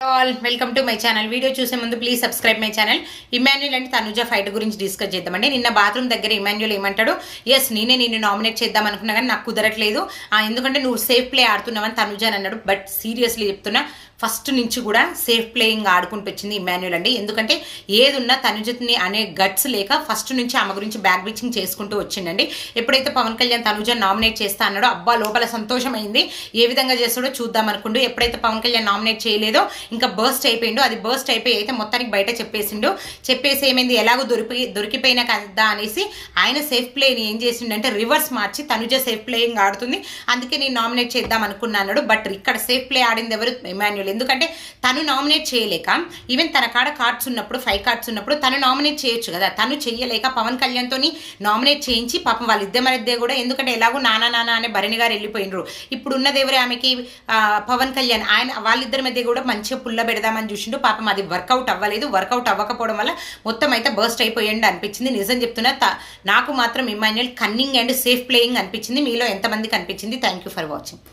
All welcome to my channel. Video చూసే ముందు please subscribe my channel. Emmanuel and Tanuja fight గురించి discuss చేద్దామండి. నిన్న బాత్రూమ్ దగ్గర ఇమాన్యుల్ ఏమంటాడు, ఎస్ నేనే నిన్ను నామినేట్ చేద్దాం అనుకున్నా కానీ నాకు కుదరట్లేదు, ఎందుకంటే నువ్వు సేఫ్ ప్లే ఆడుతున్నావని తనుజ అని అన్నాడు. బట్ సీరియస్లీ చెప్తున్నా, ఫస్ట్ నుంచి కూడా సేఫ్ ప్లేయింగ్ ఆడుకుంటూ వచ్చింది ఇమాన్యుల్ అండి. ఎందుకంటే ఏదున్నా తనుజని అనే గట్స్ లేక ఫస్ట్ నుంచి ఆమె గురించి బ్యాక్ బిచింగ్ చేసుకుంటూ వచ్చిండండి. ఎప్పుడైతే పవన్ కళ్యాణ్ తనుజ నామినేట్ చేస్తా అన్నాడో అబ్బా లోపల సంతోషమైంది. ఏ విధంగా చేస్తాడో చూద్దాం అనుకుంటూ ఎప్పుడైతే పవన్ కళ్యాణ్ నామినేట్ చేయలేదో ఇంకా బర్స్ట్ అయిపోయిండు. అది బర్స్ట్ అయిపోయి అయితే మొత్తానికి బయట చెప్పేసి ఏమైంది, ఎలాగో దొరికిపోయినా కదా అనేసి ఆయన సేఫ్ ప్లేని ఏం చేసిండంటే రివర్స్ మార్చి తనుజ సేఫ్ ప్లేయింగ్ ఆడుతుంది, అందుకే నేను నామినేట్ చేద్దాం అనుకున్నాడు. బట్ ఇక్కడ సేఫ్ ప్లే ఆడింది ఎవరు? ఇమాన్యుల్. ఎందుకంటే తను నామినేట్ చేయలేక, ఈవెన్ తన కాడ కార్డ్స్ ఉన్నప్పుడు 5 కార్డ్స్ ఉన్నప్పుడు తను నామినేట్ చేయొచ్చు కదా, తను చెయ్యలేక పవన్ కళ్యాణ్తో నామినేట్ చేయించి పాపం వాళ్ళిద్దరి మధ్య కూడా, ఎందుకంటే ఎలాగో నానా అనే భరణి గారు వెళ్ళిపోయినరు, ఇప్పుడు ఉన్నది ఎవరు ఆమెకి పవన్ కళ్యాణ్, ఆయన వాళ్ళిద్దరి మధ్య కూడా మంచిగా పుల్ల పెడదామని చూసిండు. పాపం అది వర్కౌట్ అవ్వలేదు. వర్కౌట్ అవ్వకపోవడం వల్ల మొత్తం అయితే బర్స్ట్ అయిపోయింది అనిపించింది. నిజం చెప్తున్నా, నాకు మాత్రం Emmanuel cunning and safe playing అనిపించింది. మీలో ఎంతమందికి అనిపించింది? Thank you for watching.